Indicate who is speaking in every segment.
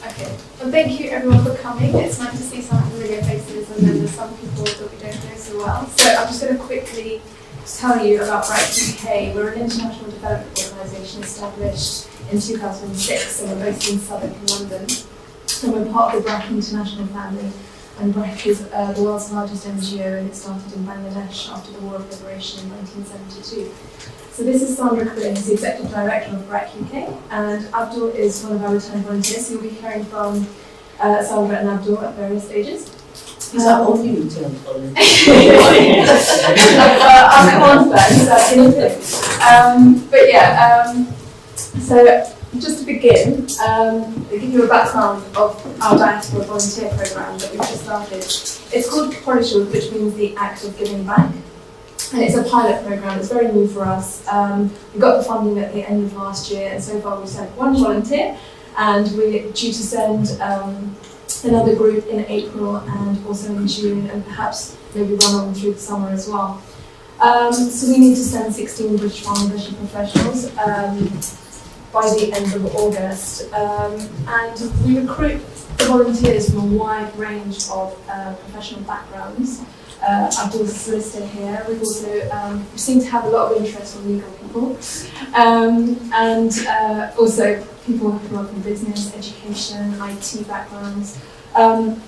Speaker 1: Okay. Well, thank you everyone for coming. It's nice to see some familiar faces, and then there's some people that we don't know so well. So I'm just going to quickly tell you about BRAC UK. We're an international development organisation established in 2006, and we're based in Southwark in London. And we're part of the BRAC international family. And BRAC is the world's largest NGO, and it started in Bangladesh after the War of Liberation in 1972. So this is Sandra Kabir, who's the Executive Director of BRAC UK, and Abdul is one of our returning volunteers, so you'll be hearing from Sandra and Abdul at various stages.
Speaker 2: Is that only return volunteers?
Speaker 1: I'll come on to that in a bit. But yeah, so just to begin, I'll give you a background of our diaspora volunteer program that we've just started. It's called Porishod, which means the act of giving back. And it's a pilot program. It's very new for us. We got the funding at the end of last year, and so far we've sent one volunteer, and we're due to send another group in April and also in June, and perhaps maybe run on through the summer as well. So we need to send 16 British Bangladeshi professionals by the end of August, and we recruit the volunteers from a wide range of professional backgrounds. Abdul's listed here. We've also we seem to have a lot of interest from legal people, and also people who work in business, education, IT backgrounds. And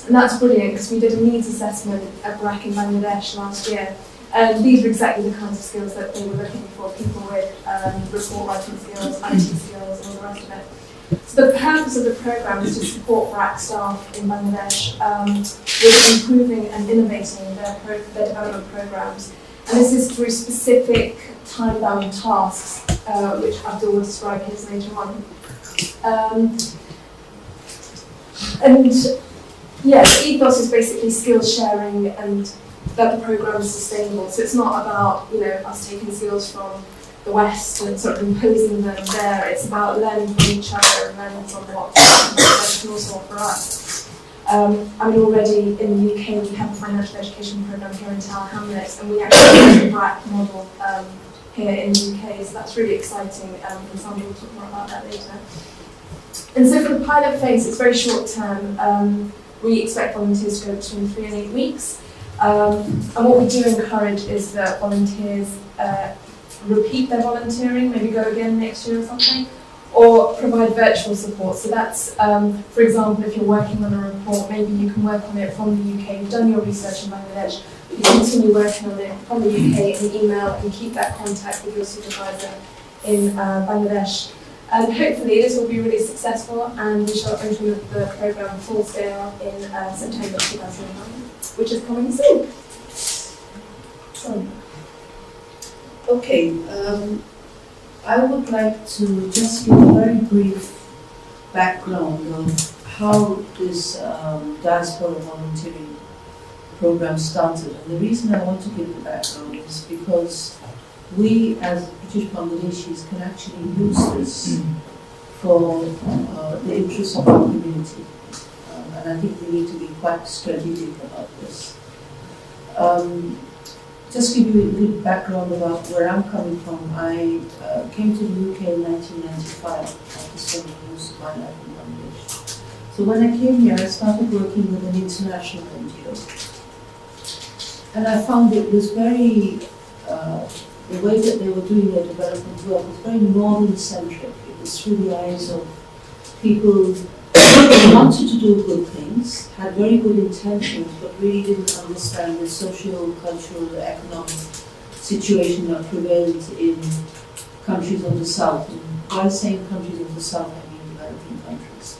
Speaker 1: that's brilliant because we did a needs assessment at BRAC in Bangladesh last year, and these are exactly the kinds of skills that they were looking for: people with report writing skills, IT skills, and all the rest of it. So the purpose of the programme is to support BRAC staff in Bangladesh with improving and innovating their development programmes. And this is through specific time-bound tasks, which Abdul will describe here later on. And yeah, the ethos is basically skills sharing and that the programme is sustainable. So it's not about, you know, us taking skills from the West and sort of imposing them there. It's about learning from each other and learning from what can also offer us. I mean, already in the UK we have a financial education programme here in Tower Hamlets, and we actually use the BRAC model here in the UK, so that's really exciting, and Sandra will talk more about that later. And so for the pilot phase, it's very short term. We expect volunteers to go between 3 and 8 weeks. And what we do encourage is that volunteers repeat their volunteering, maybe go again next year or something, or provide virtual support. So that's, for example, if you're working on a report, maybe you can work on it from the UK, you've done your research in Bangladesh, but you continue working on it from the UK and email and keep that contact with your supervisor in Bangladesh. And hopefully this will be really successful, and we shall open the programme full scale in September 2009, which is coming soon. So.
Speaker 2: Okay, I would like to just give a very brief background of how this diaspora volunteering program started. And the reason I want to give the background is because we as British Bangladeshis can actually use this for the interests of our community. And I think we need to be quite strategic about this. Just give you a good background about where I'm coming from. I came to the UK in 1995 after spending most of my life in Bangladesh. So when I came here, I started working with an international NGO. And I found it was very, the way that they were doing their development work was very northern-centric. It was through the eyes of people who wanted to do good things, had very good intentions, but really didn't understand the social, cultural, economic situation that prevailed in countries of the South. And while saying countries of the South, I mean developing countries.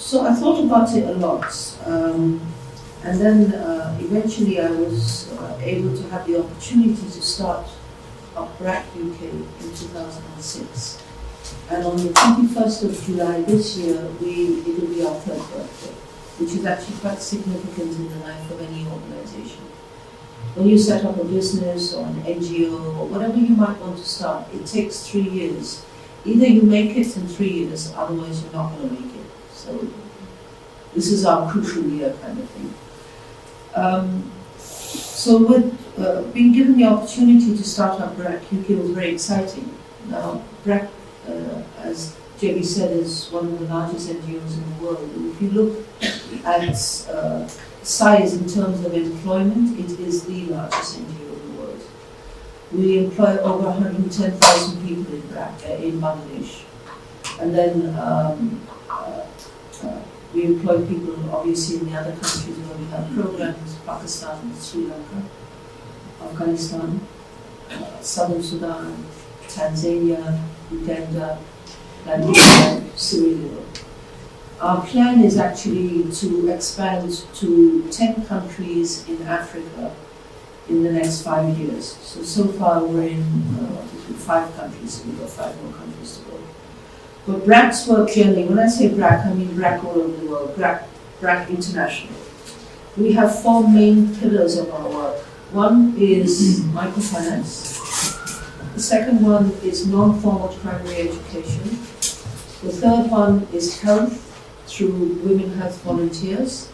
Speaker 2: So I thought about it a lot. And then eventually I was able to have the opportunity to start up BRAC UK in 2006. And on the 21st of July this year, it will be our third birthday, which is actually quite significant in the life of any organization. When you set up a business or an NGO or whatever you might want to start, it takes 3 years. Either you make it in 3 years, otherwise you're not going to make it. So this is our crucial year kind of thing. So with being given the opportunity to start up BRAC UK was very exciting. Now BRAC, as Jebi said, is one of the largest NGOs in the world. And if you look at size in terms of employment, it is the largest NGO in the world. We employ over 110,000 people in BRAC, in Bangladesh. And then we employ people obviously in the other countries where we have programs: Pakistan, Sri Lanka, Afghanistan, Southern Sudan, Tanzania, Uganda, Nigeria, Syria. Our plan is actually to expand to 10 countries in Africa in the next 5 years. So far we're in 5 countries, so we've got 5 more countries to go. But BRAC's work generally, when I say BRAC, I mean BRAC all over the world, BRAC International. We have 4 main pillars of our work. One is microfinance. The second one is non-formal primary education. The third one is health through women health volunteers.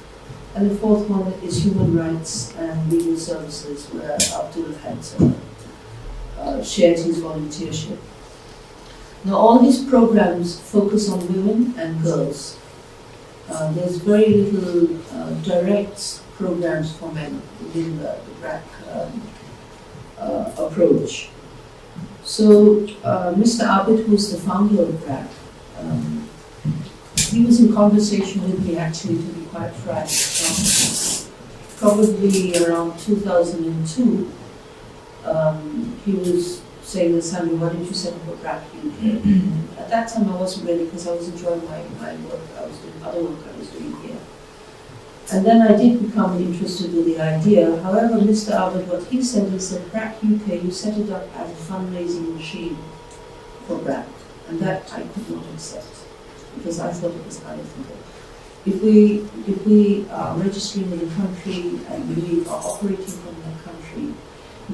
Speaker 2: And the fourth one is human rights and legal services, where Abdul had shared his volunteership. Now, all these programs focus on women and girls. There's very little direct programs for men within the BRAC approach. So, Mr. Abid, who's the founder of BRAC, he was in conversation with me, actually, to be quite frank, probably around 2002. He was saying, Sandra, why didn't you set up a BRAC UK? At that time I wasn't ready, because I was enjoying my work, I was doing other work I was doing here. And then I did become interested with the idea. However, Mr. Abid, what he said BRAC UK, you set it up as a fundraising machine for BRAC. And that I could not accept, because I thought it was unethical. If we are registering in a country and we are operating from that country,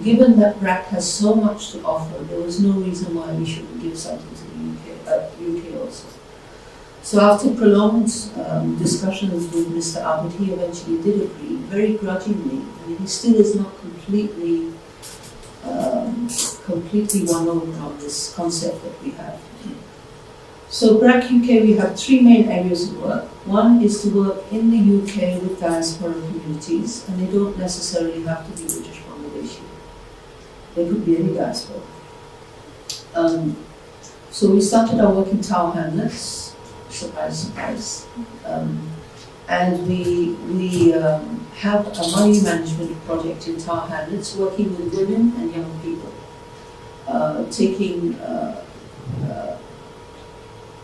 Speaker 2: given that BRAC has so much to offer, there was no reason why we shouldn't give something to the UK also. So after prolonged discussions with Mr. Abid, he eventually did agree, very grudgingly. I mean, he still is not completely won over on this concept that we have. So BRAC UK, we have 3 main areas of work. One is to work in the UK with diaspora communities, and they don't necessarily have to be British Bangladeshi. They could be any diaspora. So we started our work in Tower Hamlets, surprise, surprise. And we have a money management project in Tower Hamlets, working with women and young people,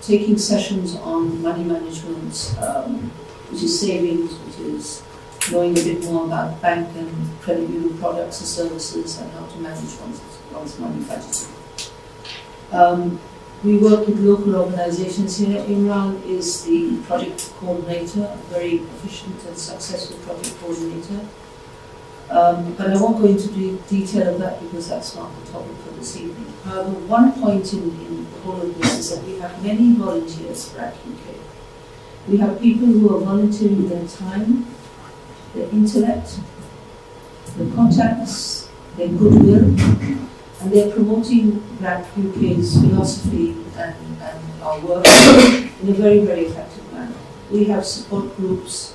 Speaker 2: taking sessions on money management, which is savings, which is knowing a bit more about bank and credit union products and services, and how to manage one's money budgeting. We work with local organizations here. Imran is the project coordinator, a very efficient and successful project coordinator. But I won't go into detail of that, because that's not the topic for this evening. However, one point in all of this is that we have many volunteers for BRAC UK. We have people who are volunteering their time, their intellect, their contacts, their goodwill, and they're promoting BRAC UK's philosophy and our work in a very, very effective manner. We have support groups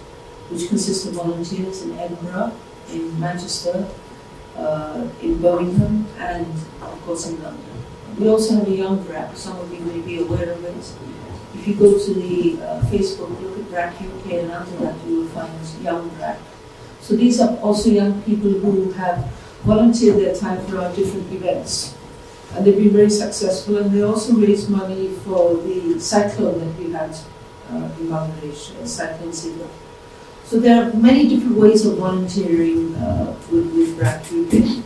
Speaker 2: which consist of volunteers in Edinburgh, in Manchester, in Birmingham, and of course in London. We also have a young BRAC. Some of you may be aware of it. If you go to the Facebook, look at BRAC UK, and under that you will find young BRAC. So these are also young people who have volunteered their time for our different events. And they've been very successful, and they also raised money for the cyclone that we had in Bangladesh, Cyclone Sidra. So there are many different ways of volunteering with BRAC UK.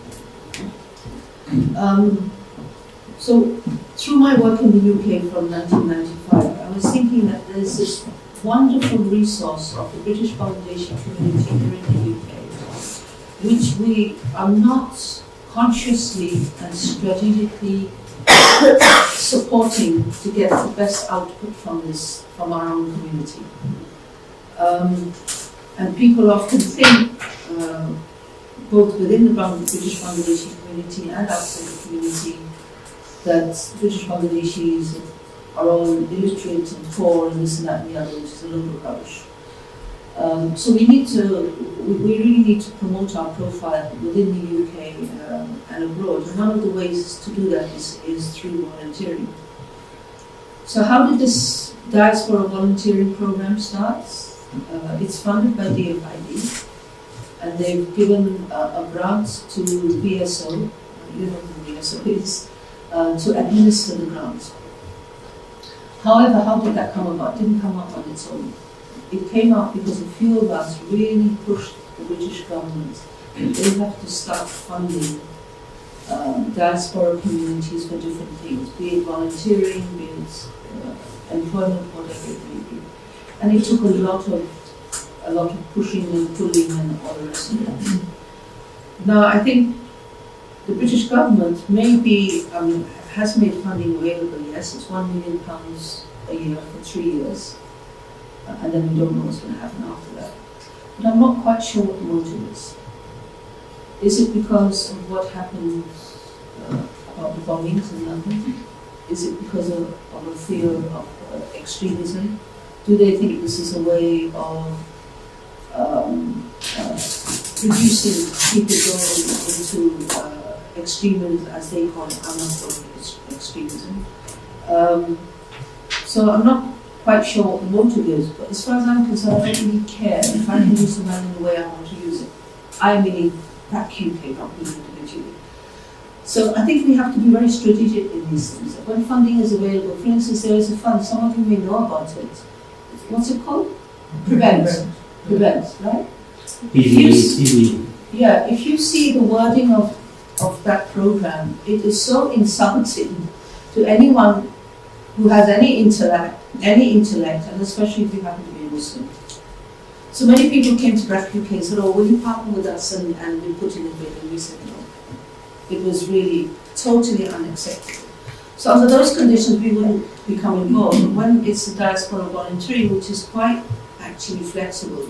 Speaker 2: So through my work in the UK from 1995, I was thinking that there's this wonderful resource of the British Bangladeshi community here in the UK, which we are not consciously and strategically supporting to get the best output from our own community. And people often think, both within the British Bangladeshi community and outside the community, that British Bangladeshis are all illiterate and poor and this and that and the other, which is a load of rubbish. So we really need to promote our profile within the UK and abroad. And one of the ways to do that is through volunteering. So how did this diaspora volunteering program start? It's funded by DFID, and they've given a grant to VSO, you know who VSO is, to administer the grant. However, how did that come about? It didn't come up on its own. It came up because a few of us really pushed the British government. They have to start funding diaspora communities for different things, be it volunteering, be it employment, whatever it may be. And it took a lot of pushing and pulling and all the rest of it. Now, I think the British government has made funding available, yes, it's £1 million a year for 3 years. And then we don't know what's going to happen after that. But I'm not quite sure what the motive is. Is it because of what happened about the bombings in London? Is it because of a fear of extremism? Do they think this is a way of reducing people going into extremism, as they call it? I'm not calling it extremism. So I'm not quite sure what the motive is, but as far as I'm concerned, I don't really care if I can use the money in the way I want to use it. I mean BRAC UK, not me individually. So I think we have to be very strategic in these things. When funding is available, for instance, there is a fund, some of you may know about it. What's it called? Prevent, right? Yeah, if you see the wording of that program, it is so insulting to anyone who has any intellect, and especially if you happen to be a Muslim. So many people came to BRAC UK and said, "Oh, will you partner with us?" And we put in a bid, and we said no. It was really totally unacceptable. So under those conditions, we wouldn't become involved. But when it's the diaspora volunteering, which is quite actually flexible,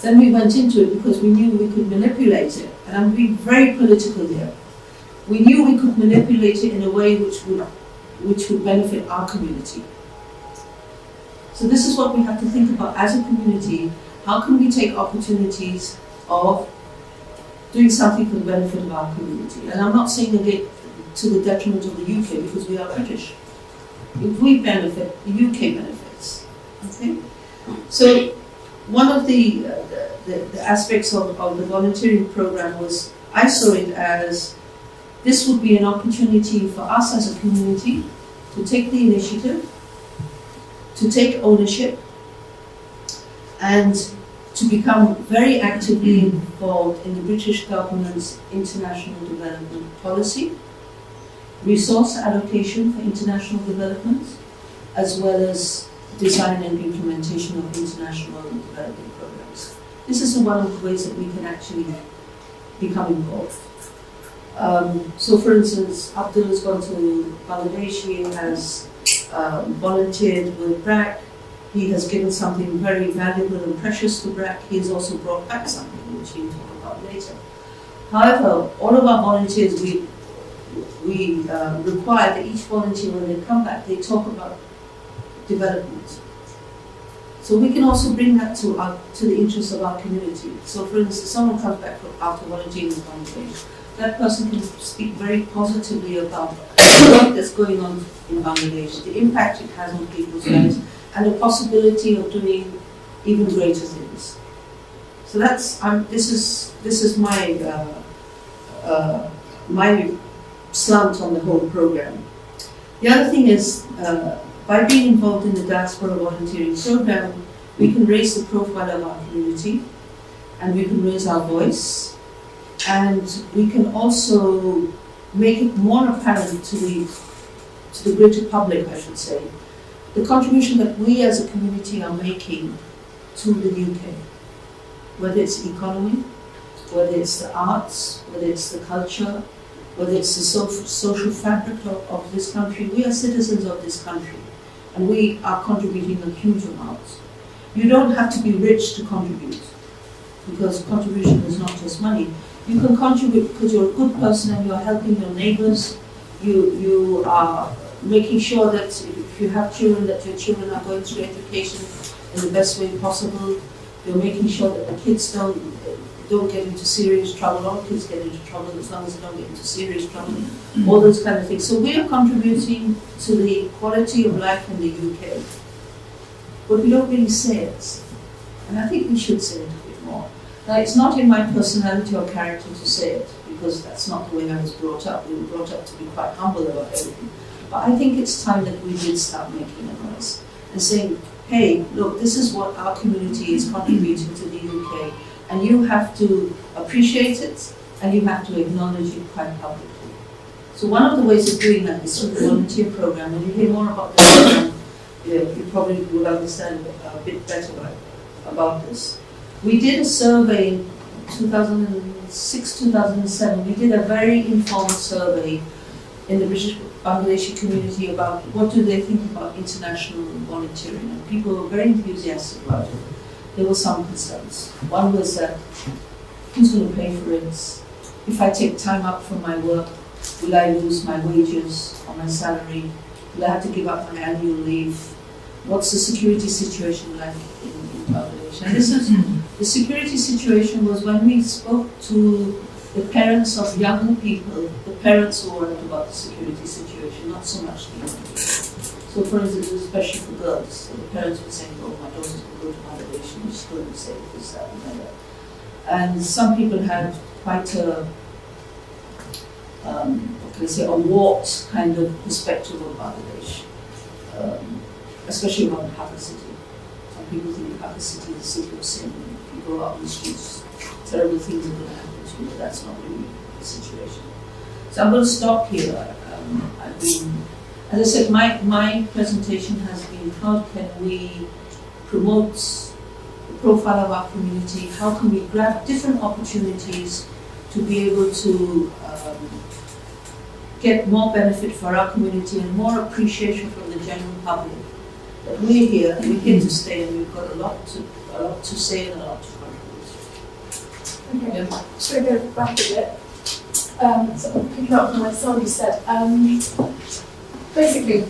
Speaker 2: then we went into it because we knew we could manipulate it. And I'm being very political here. We knew we could manipulate it in a way which would benefit our community. So this is what we have to think about as a community. How can we take opportunities of doing something for the benefit of our community? And I'm not saying it to the detriment of the UK, because we are British. If we benefit, the UK benefits. Okay? So one of the aspects of the volunteering program was, I saw it as, this would be an opportunity for us as a community to take the initiative, to take ownership, and to become very actively involved in the British government's international development policy, resource allocation for international development, as well as design and implementation of international development programs. This is one of the ways that we can actually become involved. So for instance, Abdul has gone to Bangladesh, he has volunteered with BRAC, he has given something very valuable and precious to BRAC, he has also brought back something which we'll talk about later. However, all of our volunteers, we require that each volunteer, when they come back, they talk about development. So we can also bring that to the interests of our community. So for instance, someone comes back after volunteering in Bangladesh, that person can speak very positively about the work that's going on in Bangladesh, the impact it has on people's lives, and the possibility of doing even greater things. So that's this is my slant on the whole program. The other thing is, by being involved in the diaspora volunteering program, we can raise the profile of our community, and we can raise our voice, and we can also make it more apparent to the greater public, I should say, the contribution that we as a community are making to the UK, whether it's the economy, whether it's the arts, whether it's the culture, whether it's the social fabric of this country. We are citizens of this country, and we are contributing a huge amount. You don't have to be rich to contribute, because contribution is not just money. You can contribute because you're a good person and you're helping your neighbours. You are making sure that if you have children, that your children are going through education in the best way possible. You're making sure that the kids don't get into serious trouble. All kids get into trouble as long as they don't get into serious trouble. All those kind of things. So we are contributing to the quality of life in the UK, but we don't really say it. And I think we should say it a bit more. Now, it's not in my personality or character to say it, because that's not the way I was brought up. We were brought up to be quite humble about everything. But I think it's time that we did start making a noise and saying, hey, look, this is what our community is contributing to the UK, and you have to appreciate it, and you have to acknowledge it quite publicly. So one of the ways of doing that is through the volunteer program. When you hear more about the program, you probably will understand a bit better about this. We did a survey in 2006, 2007. We did a very informal survey in the British Bangladeshi community about what do they think about international volunteering, and people were very enthusiastic about it. There were some concerns. One was that, who's going to pay for it? If I take time out from my work, will I lose my wages or my salary? Will I have to give up my annual leave? What's the security situation like in Bangladesh? And this is, the security situation was when we spoke to the parents of younger people, the parents were worried about the security situation, not so much the young people. So for instance, especially for girls, so the parents were saying, oh, my daughter's going to go to Bangladesh and she's going to say this, that, and that. And some people had quite a, what can I say, a warped kind of perspective of Bangladesh, especially around Dhaka city. Some people think Dhaka city is a city of sin. If you go out in the streets, terrible things are going to happen to you, but that's not really the situation. So I'm going to stop here. I've been, as I said, my presentation has been how can we promote the profile of our community, how can we grab different opportunities to be able to get more benefit for our community and more appreciation from the general public. That we're here and we're here to stay, and we've got a lot to say and a lot to contribute.
Speaker 1: Okay, so we're going to back a bit. So picking up from what Sandra said, basically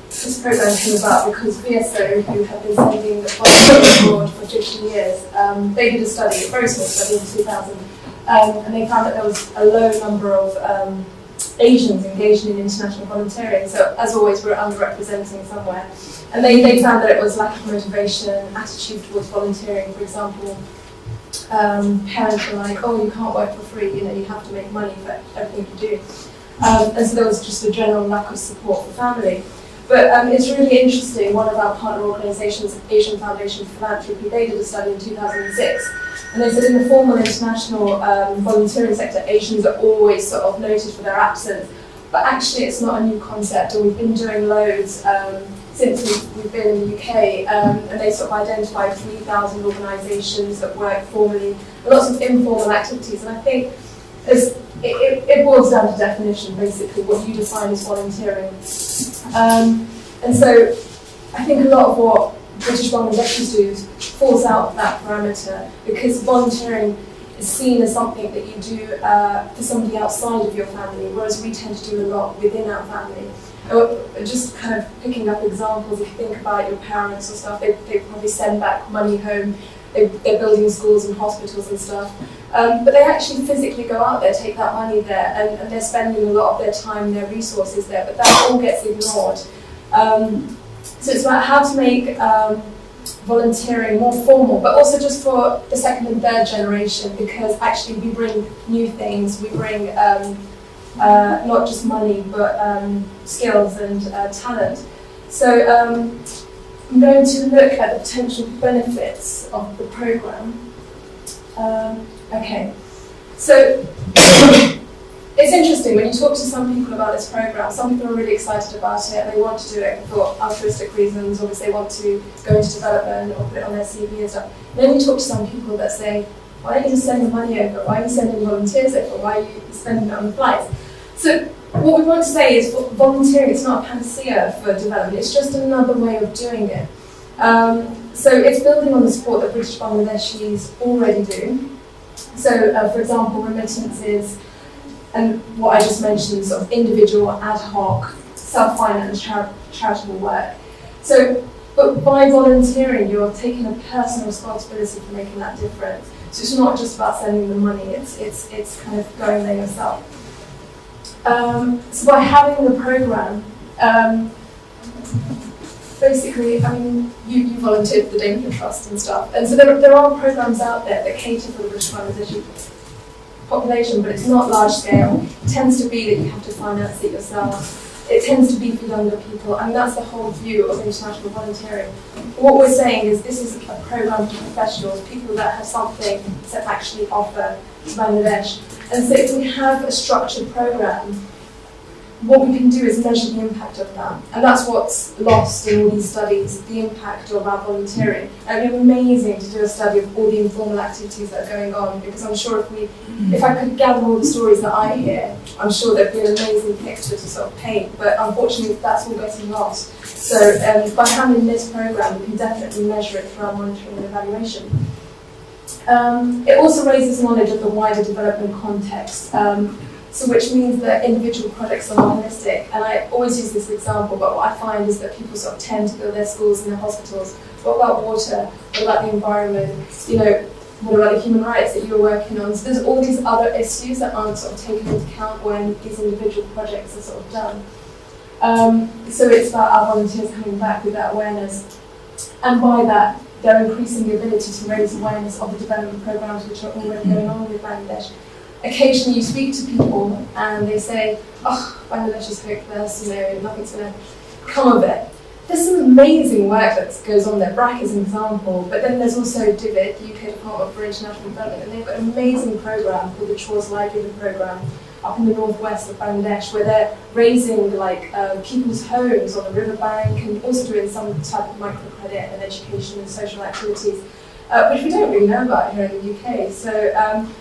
Speaker 1: this programme came about because VSO, who have been sending the volunteers abroad for 50 years, they did a study, a very small study in 2000, and they found that there was a low number of Asians engaged in international volunteering. So as always, we're underrepresenting somewhere. And they found that it was lack of motivation, attitude towards volunteering. For example, parents were like, oh, you can't work for free, you know, you have to make money for everything you do. And so there was just a general lack of support for family. But it's really interesting, one of our partner organisations, Asian Foundation for Philanthropy, they did a study in 2006. And they said in the formal international volunteering sector, Asians are always sort of noted for their absence. But actually it's not a new concept, and we've been doing loads since we've been in the UK, and they sort of identified 3,000 organisations that work formally, and lots of informal activities. And I think it boils down to definition, basically, what you define as volunteering. And so I think a lot of what British Bangladeshis do falls out of that parameter, because volunteering is seen as something that you do for somebody outside of your family, whereas we tend to do a lot within our family. Just kind of picking up examples, if you think about your parents or stuff, they probably send back money home, they're building schools and hospitals and stuff, but they actually physically go out there, take that money there, and they're spending a lot of their time, their resources there, but that all gets ignored. So it's about how to make volunteering more formal, but also just for the second and third generation, because actually we bring new things, we bring not just money, but skills and talent. So I'm going to look at the potential benefits of the programme. Okay, so it's interesting when you talk to some people about this programme. Some people are really excited about it and they want to do it for altruistic reasons, or because they want to go into development or put it on their CV and stuff. And then you talk to some people that say, why don't you just send the money over? Why are you sending volunteers over? Why are you spending it on the flights? So what we want to say is volunteering is not a panacea for development, it's just another way of doing it. So it's building on the support that British Bangladeshis already do. So for example, remittances and what I just mentioned, sort of individual, ad hoc, self-financed charitable work. But by volunteering, you're taking a personal responsibility for making that difference. So it's not just about sending the money, it's kind of going there yourself. So by having the program, basically, I mean, you volunteered for the Danger Trust and stuff, and so there are programs out there that cater for the British Bangladeshi population, but it's not large scale. It tends to be that you have to finance it yourself. It tends to be for younger people, and that's the whole view of international volunteering. What we're saying is this is a program for professionals, people that have something to actually offer to Bangladesh. And so if we have a structured program, what we can do is measure the impact of that. And that's what's lost in all these studies, the impact of our volunteering. And it would be amazing to do a study of all the informal activities that are going on, because I'm sure if I could gather all the stories that I hear, I'm sure there'd be an amazing picture to sort of paint. But unfortunately, that's all getting lost. So by having this program, we can definitely measure it through our monitoring and evaluation. It also raises knowledge of the wider development context. So which means that individual projects are not holistic. And I always use this example, but what I find is that people sort of tend to build their schools and their hospitals. What about water? What about the environment? You know, what about the human rights that you're working on? So there's all these other issues that aren't sort of taken into account when these individual projects are sort of done. So it's about our volunteers coming back with that awareness. And by that, they're increasing the ability to raise awareness of the development programs which are already going on with Bangladesh. Occasionally you speak to people and they say, oh, Bangladesh is hopeless, you know, nothing's going to come of it. There's some amazing work that goes on there. BRAC is an example, but then there's also DFID, UK Department for International Development, and they've got an amazing programme called the Chores Livelihood Programme up in the northwest of Bangladesh, where they're raising like people's homes on the riverbank and also doing some type of microcredit and education and social activities. Which we don't really know about here in the UK. So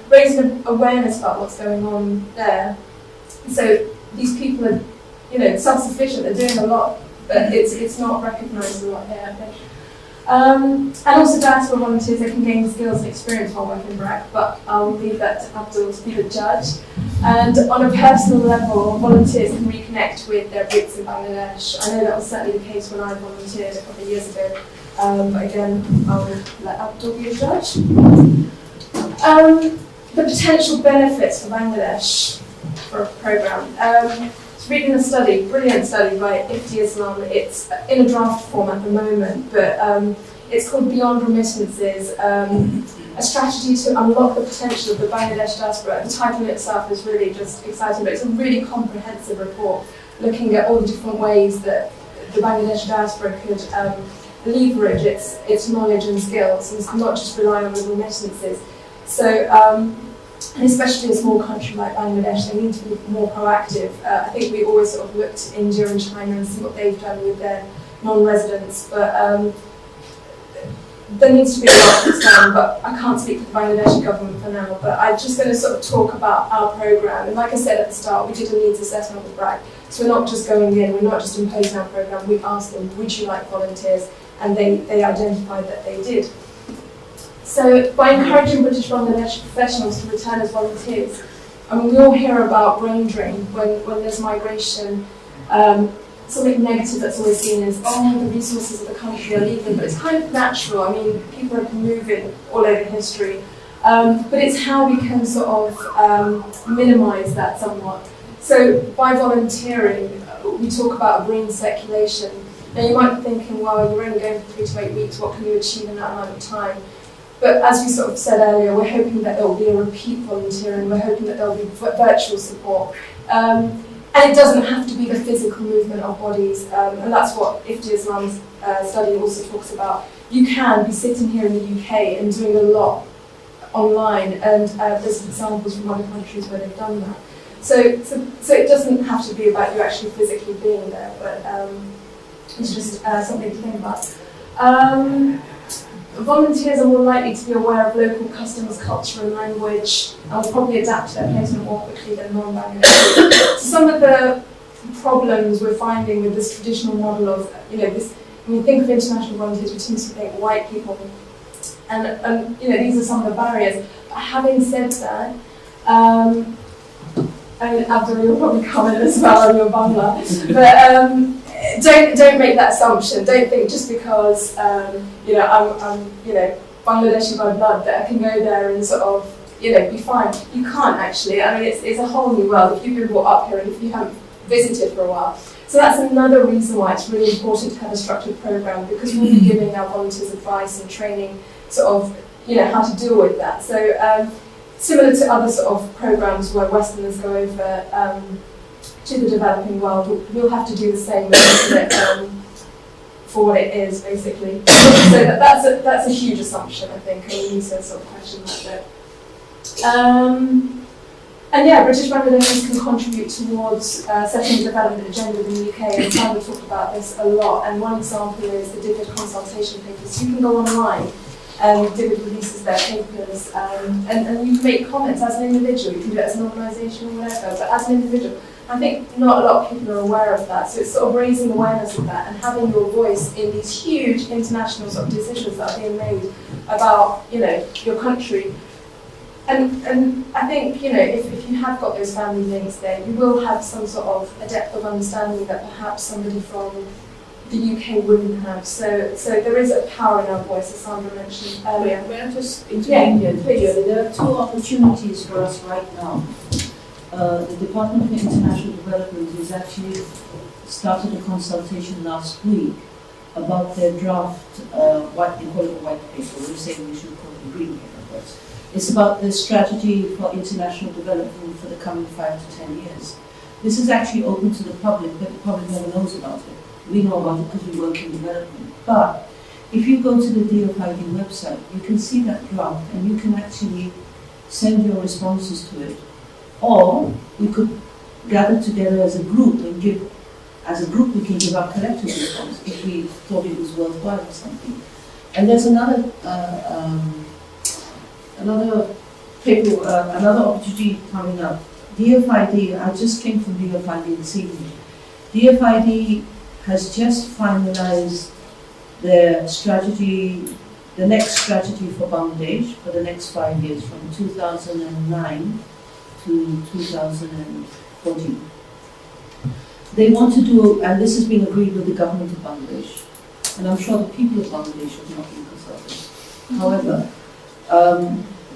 Speaker 1: raising awareness about what's going on there. So these people are, you know, self-sufficient, they're doing a lot, but it's not recognised a lot here, I think. And also diaspora volunteers, they can gain skills and experience while working in BRAC, but I'll leave that to Abdul to be the judge. And on a personal level, volunteers can reconnect with their roots in Bangladesh. I know that was certainly the case when I volunteered a couple of years ago. But again, I'll let Abdul be a judge. The potential benefits for Bangladesh for a programme. So reading a study, brilliant study by Jebi Rahman. It's in a draft form at the moment, but it's called Beyond Remittances, a strategy to unlock the potential of the Bangladesh diaspora. The title in itself is really just exciting, but it's a really comprehensive report looking at all the different ways that the Bangladesh diaspora could leverage its knowledge and skills and not just rely on the remittances. So, and especially a small country like Bangladesh, they need to be more proactive. I think we always sort of look to India and China and see what they've done with their non-residents, but there needs to be a lot that's done, but I can't speak for the Bangladeshi government for now, but I'm just going to sort of talk about our programme. And like I said at the start, we did a needs assessment with BRAC, so we're not just going in, we're not just imposing our programme, we asked them, would you like volunteers? And they identified that they did. So by encouraging British Bangladeshi professionals to return as volunteers, I mean, we all hear about brain drain when there's migration. Something negative that's always seen is, oh, the resources of the country are leaving, but it's kind of natural. I mean, people have been moving all over history. But it's how we can sort of minimise that somewhat. So by volunteering, we talk about a brain circulation. Now you might be thinking, well, you're only going for 3 to 8 weeks, what can you achieve in that amount of time? But as we sort of said earlier, we're hoping that there will be a repeat volunteering, we're hoping that there will be virtual support. And it doesn't have to be the physical movement of bodies, and that's what Jebi Rahman's study also talks about. You can be sitting here in the UK and doing a lot online, and there's examples from other countries where they've done that. So it doesn't have to be about you actually physically being there, but it's just something to think about. Volunteers are more likely to be aware of local customs, culture and language, and will probably adapt to their placement more quickly than non-Bangladeshi. So some of the problems we're finding with this traditional model of, you know, this, when we think of international volunteers, we tend to think white people, and you know, these are some of the barriers. But having said that, and Abdul, you'll probably comment as well on your Bangla, but don't make that assumption. Don't think just because I'm Bangladeshi by blood that I can go there and sort of be fine. You can't actually. I mean, it's a whole new world if you've been brought up here and if you haven't visited for a while. So that's another reason why it's really important to have a structured program, because we'll be giving our volunteers advice and training, sort of how to deal with that. So similar to other sort of programs where Westerners go over to the developing world, we'll have to do the same for what it is, basically. So that's a huge assumption, I think, and we need to sort of question that bit. And yeah, British Bangladeshis can contribute towards setting the development agenda in the UK, and Sandra talked about this a lot, and one example is the DFID consultation papers. You can go online and DFID releases their papers, and you can make comments as an individual. You can do it as an organisation or whatever, but as an individual, I think not a lot of people are aware of that, so it's sort of raising awareness of that and having your voice in these huge international sort of decisions that are being made about, your country. And I think, if you have got those family links there, you will have some sort of a depth of understanding that perhaps somebody from the UK wouldn't have. So there is a power in our voice, as Sandra mentioned earlier.
Speaker 2: May I just intervene here?
Speaker 1: Please.
Speaker 2: There are two opportunities for us right now. The Department for International Development has actually started a consultation last week about their draft, they call it a white paper. We're saying we should call it a green paper, but it's about the strategy for international development for the coming 5 to 10 years. This is actually open to the public, but the public never knows about it. We know about it because we work in development. But if you go to the DFID website, you can see that draft and you can actually send your responses to it. Or we could gather together as a group and we can give our collective response if we thought it was worthwhile or something. And there's another paper, another opportunity coming up. DFID, I just came from DFID this evening. DFID has just finalized their strategy, the next strategy for Bangladesh for the next 5 years, from 2009 to 2014. They want to do, and this has been agreed with the government of Bangladesh, and I'm sure the people of Bangladesh have not been consulted. However,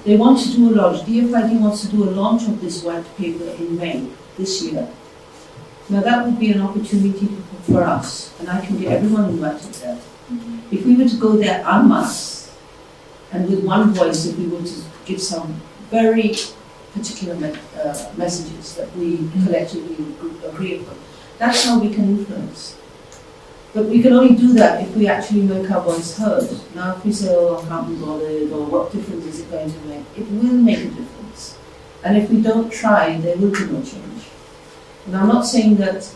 Speaker 2: they want to do a launch. DFID wants to do a launch of this white paper in May this year. Now that would be an opportunity for us, and I can get everyone invited there. If we were to go there en masse, and with one voice, if we were to give some very particular messages that we collectively agree upon, that's how we can influence. But we can only do that if we actually make our voice heard. Now if we say, I can't be bothered, or what difference is it going to make? It will make a difference. And if we don't try, there will be no change. And I'm not saying that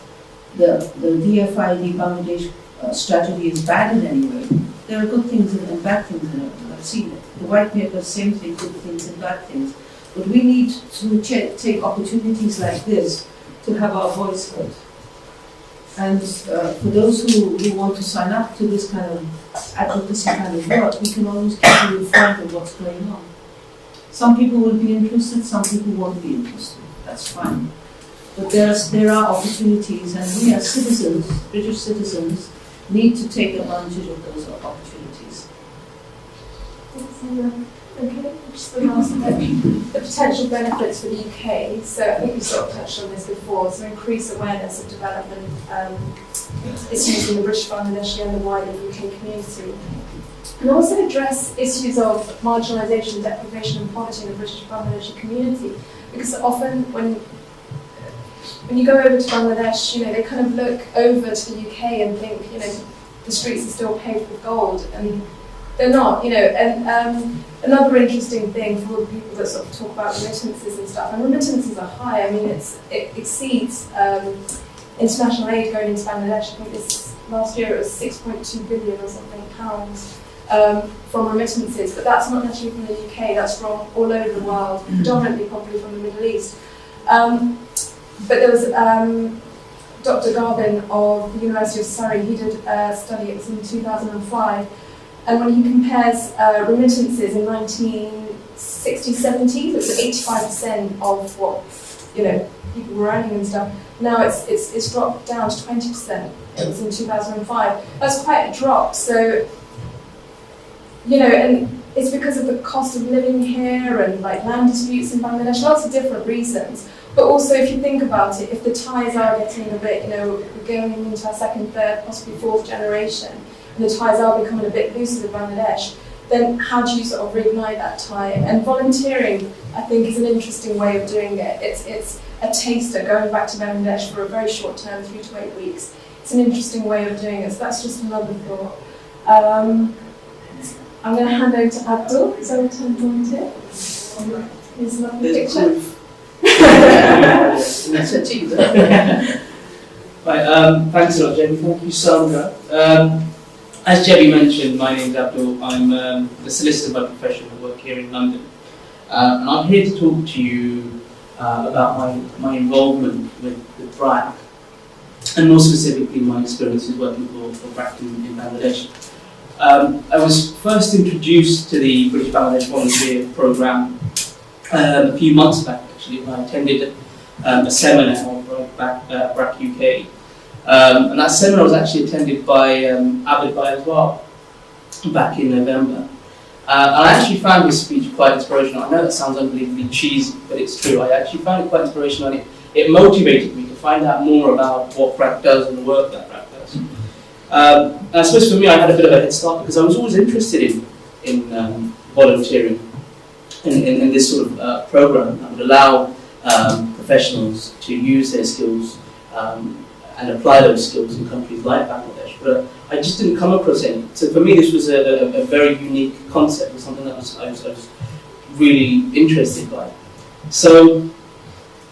Speaker 2: the DFID Bangladesh strategy is bad in any way. There are good things and bad things in it. I've seen it. The white paper, same thing, good things and bad things. But we need to take opportunities like this to have our voice heard. And for those who want to sign up to this kind of advocacy kind of work, we can always keep you informed of what's going on. Some people will be interested, some people won't be interested. That's fine. But there are opportunities, and we as citizens, British citizens, need to take advantage of those opportunities.
Speaker 1: Okay, just the last bit. The potential benefits for the UK. So I think we sort of touched on this before. So increase awareness of development issues in the British Bangladeshi and the wider UK community. And also address issues of marginalisation, deprivation and poverty in the British Bangladeshi community. Because often when you go over to Bangladesh, they kind of look over to the UK and think, the streets are still paved with gold, and they're not, And another interesting thing for all the people that sort of talk about remittances and stuff, and remittances are high. I mean, it exceeds international aid going into Bangladesh. I think last year it was 6.2 billion or something pounds from remittances, but that's not necessarily from the UK. That's from all over the world, predominantly probably from the Middle East. But there was Dr. Garvin of the University of Surrey. He did a study. It was in 2005. And when he compares remittances in 1960s, 70s, it was 85% of what people were earning and stuff. now it's dropped down to 20%. It was in 2005. That's quite a drop. So, you know, and it's because of the cost of living here and like land disputes in Bangladesh, lots of different reasons. But also, if you think about it, if the ties are getting a bit, you know, we're going into our second, third, possibly fourth generation, and the ties are becoming a bit looser with Bangladesh, then how do you sort of reignite that tie? And volunteering, I think, is an interesting way of doing it. It's a taster, going back to Bangladesh for a very short term, 3 to 8 weeks. It's an interesting way of doing it, so that's just another thought. I'm going to hand over to Abdul, who's our return volunteer. Here's a lovely picture.
Speaker 2: That's a teaser.
Speaker 3: Right, thanks a lot, Jebi. Thank you, Sandra. As Jebi mentioned, my name is Abdul. I'm the solicitor by profession. I work here in London. And I'm here to talk to you about my involvement with BRAC, and more specifically my experiences working for BRAC in Bangladesh. I was first introduced to the British Bangladesh Volunteer Programme a few months back, actually, when I attended a seminar of BRAC UK. And that seminar was actually attended by Abid Bhai as well, back in November. And I actually found his speech quite inspirational. I know that sounds unbelievably cheesy, but it's true. I actually found it quite inspirational, and it motivated me to find out more about what BRAC does and the work that BRAC does. And I suppose for me, I had a bit of a head start because I was always interested in volunteering in this sort of program that would allow professionals to use their skills and apply those skills in countries like Bangladesh. But I just didn't come across any. So for me, this was a very unique concept, and something that I was really interested by. So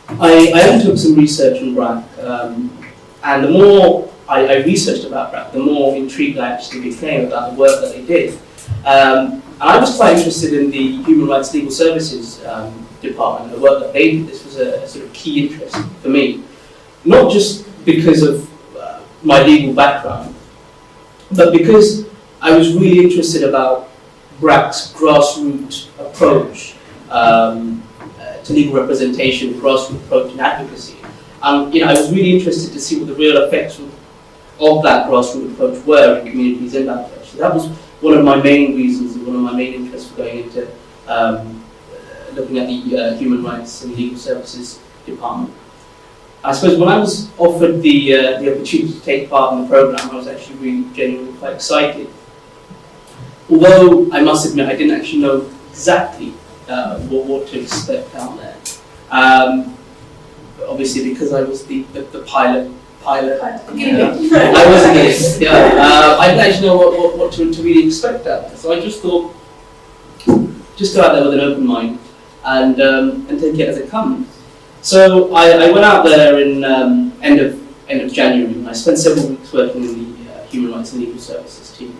Speaker 3: I undertook some research on BRAC, and the more I researched about BRAC, the more intrigued I actually became about the work that they did. And I was quite interested in the Human Rights Legal Services department, the work that they did. This was a sort of key interest for me, not just because of my legal background, but because I was really interested about BRAC's grassroots approach to legal representation, grassroots approach and advocacy. You know, I was really interested to see what the real effects of that grassroots approach were in communities in Bangladesh. So that was one of my main reasons and one of my main interests for going into looking at the Human Rights and Legal Services department. I suppose when I was offered the opportunity to take part in the programme, I was actually really genuinely quite excited. Although I must admit I didn't actually know exactly what to expect down there. Obviously because I was the pilot. I wasn't this. Yeah. I didn't actually know what to really expect out there. So I just thought, just go out there with an open mind and take it as it comes. So I went out there in end of January, and I spent several weeks working in the Human Rights and Legal Services team.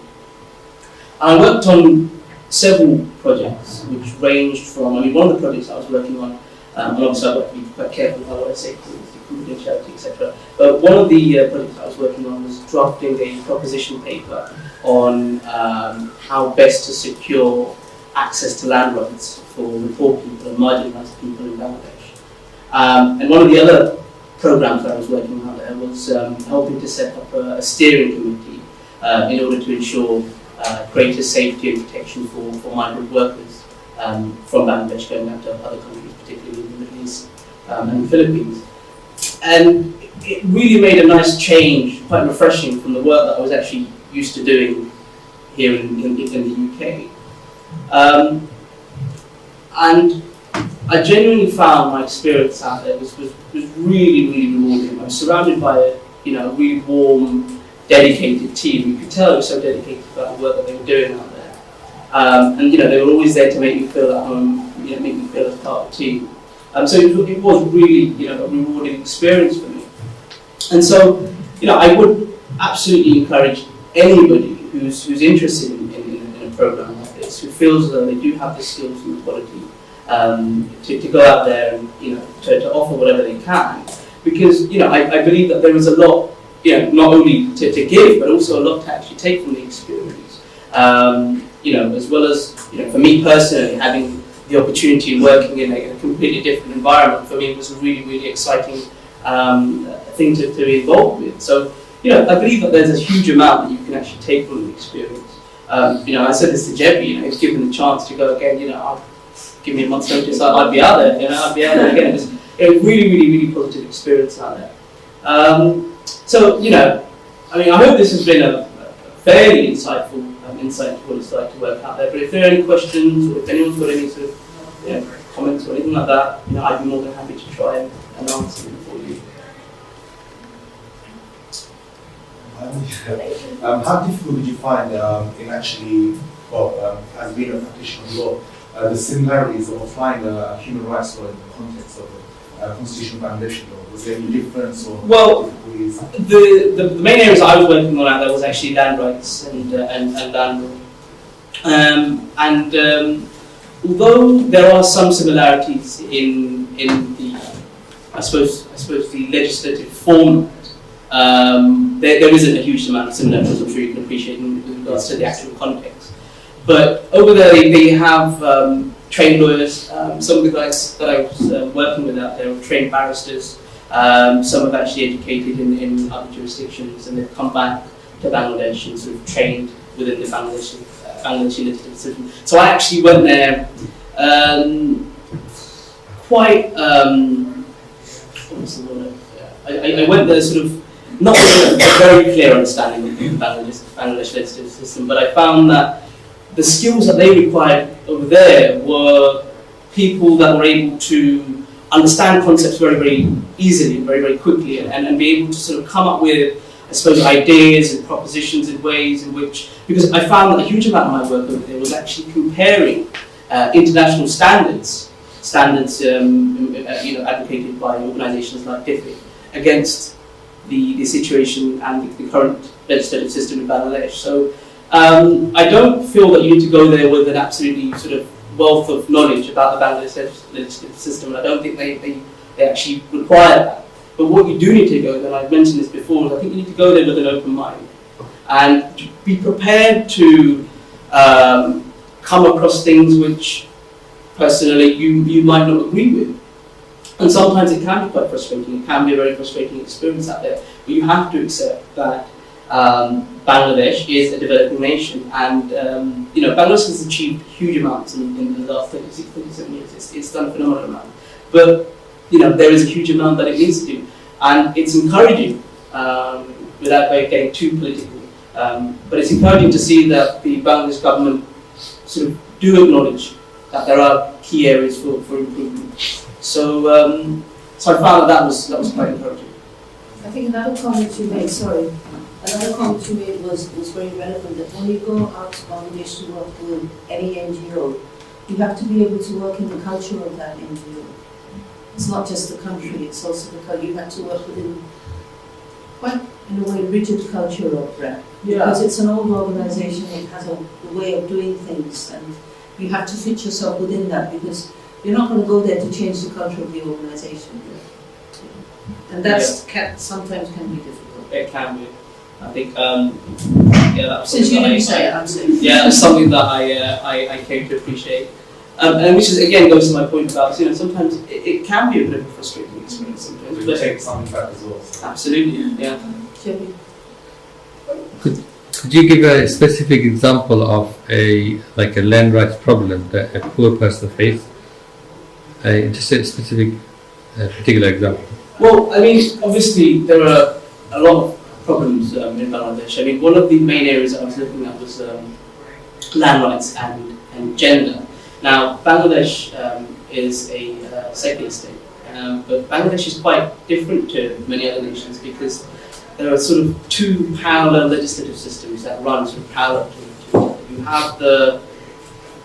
Speaker 3: And I worked on several projects, which ranged from, one of the projects I was working on, and obviously I've got to be quite careful about what I say, confidentiality, etc. But one of the projects I was working on was drafting a proposition paper on how best to secure access to land rights for the poor people and marginalised people in Bangladesh. And one of the other programs that I was working on there was helping to set up a steering committee in order to ensure greater safety and protection for migrant workers from Bangladesh going back to other countries, particularly in the Middle East and the Philippines. And it really made a nice change, quite refreshing from the work that I was actually used to doing here in the UK. And I genuinely found my experience out there was really, really rewarding. I was surrounded by a really warm, dedicated team. You could tell they were so dedicated about the work that they were doing out there. And they were always there to make me feel at home, make me feel as part of the team. So it was really, a rewarding experience for me. And so, I would absolutely encourage anybody who's interested in a program like this, who feels that they do have the skills and the quality, to go out there and to offer whatever they can, because I believe that there is a lot, not only to give, but also a lot to actually take from the experience. As well as for me personally, having the opportunity of working in a completely different environment, for me it was a really, really exciting thing to be involved with. So, I believe that there's a huge amount that you can actually take from the experience. I said this to Jebi, if given the chance to go again, I'll give me a month's notice, I'd be out there, I'd be out there again. It's a really, really, really positive experience out there. I hope this has been a fairly insightful insight into what it's like to work out there. But if there are any questions, or if anyone's got any sort of comments or anything like that, I'd be more than happy to try and answer them for you.
Speaker 4: How difficult did you find in actually, as being a practitioner of law, the similarities of applying human rights law in the context of constitutional foundation law? Was there any difference or difficulties?
Speaker 3: The main areas I was working on out there was actually land rights and land law. Although there are some similarities in the I suppose the legislative format, there isn't a huge amount of similarities, I'm sure you can appreciate, in regards to the actual context. But over there they have trained lawyers. Some of the guys that I was working with out there were trained barristers. Some have actually educated in other jurisdictions, and they've come back to Bangladesh and sort of trained within the Bangladeshi legislative system. So I actually went there I went there sort of not with a very clear understanding of the Bangladesh legislative system, but I found that the skills that they required over there were people that were able to understand concepts very, very easily, very, very quickly, and be able to sort of come up with, I suppose, ideas and propositions in ways in which, because I found that a huge amount of my work over there was actually comparing international standards advocated by organisations like DFID against the situation and the current legislative system in Bangladesh. So I don't feel that you need to go there with an absolutely sort of wealth of knowledge about the Bangladesh legislative system, and I don't think they actually require that. But what you do need to go there, and I've mentioned this before, is I think you need to go there with an open mind and be prepared to come across things which personally you might not agree with. And sometimes it can be quite frustrating. It can be a very frustrating experience out there. But you have to accept that Bangladesh is a developing nation, and Bangladesh has achieved huge amounts in the last 36, 37 years. It's done a phenomenal amount. But there is a huge amount that it needs to do, and it's encouraging, without getting too political. But it's encouraging to see that the Bangladesh government sort of do acknowledge that there are key areas for improvement. So I found that was quite encouraging.
Speaker 2: I think another comment you made, was very relevant, that when you go out to Bangladesh to work with any NGO, you have to be able to work in the culture of that NGO. It's not just the country, it's also the culture. You have to work within quite, in a way, rigid culture of BRAC.
Speaker 3: Yeah.
Speaker 2: Because it's an old organisation, it has a way of doing things, and you have to fit yourself within that, because you're not going to go there to change the culture of the organisation. And that's sometimes can be difficult.
Speaker 3: It can be. I think, that was
Speaker 2: Since you didn't say it, I'm saying.
Speaker 3: Yeah, that's something that I came to appreciate. And which is, again, goes to my point about, sometimes it can be a bit of a frustrating experience sometimes.
Speaker 4: But take something back as well.
Speaker 3: Absolutely, yeah.
Speaker 2: Jebi.
Speaker 5: Could you give a specific example of a land rights problem that a poor person faced? Just a specific, particular example.
Speaker 3: Well, I mean, obviously there are a lot of problems in Bangladesh. I mean, one of the main areas I was looking at was land rights and gender. Now, Bangladesh is a secular state, but Bangladesh is quite different to many other nations because there are sort of two parallel legislative systems that run sort of parallel to each other. You have the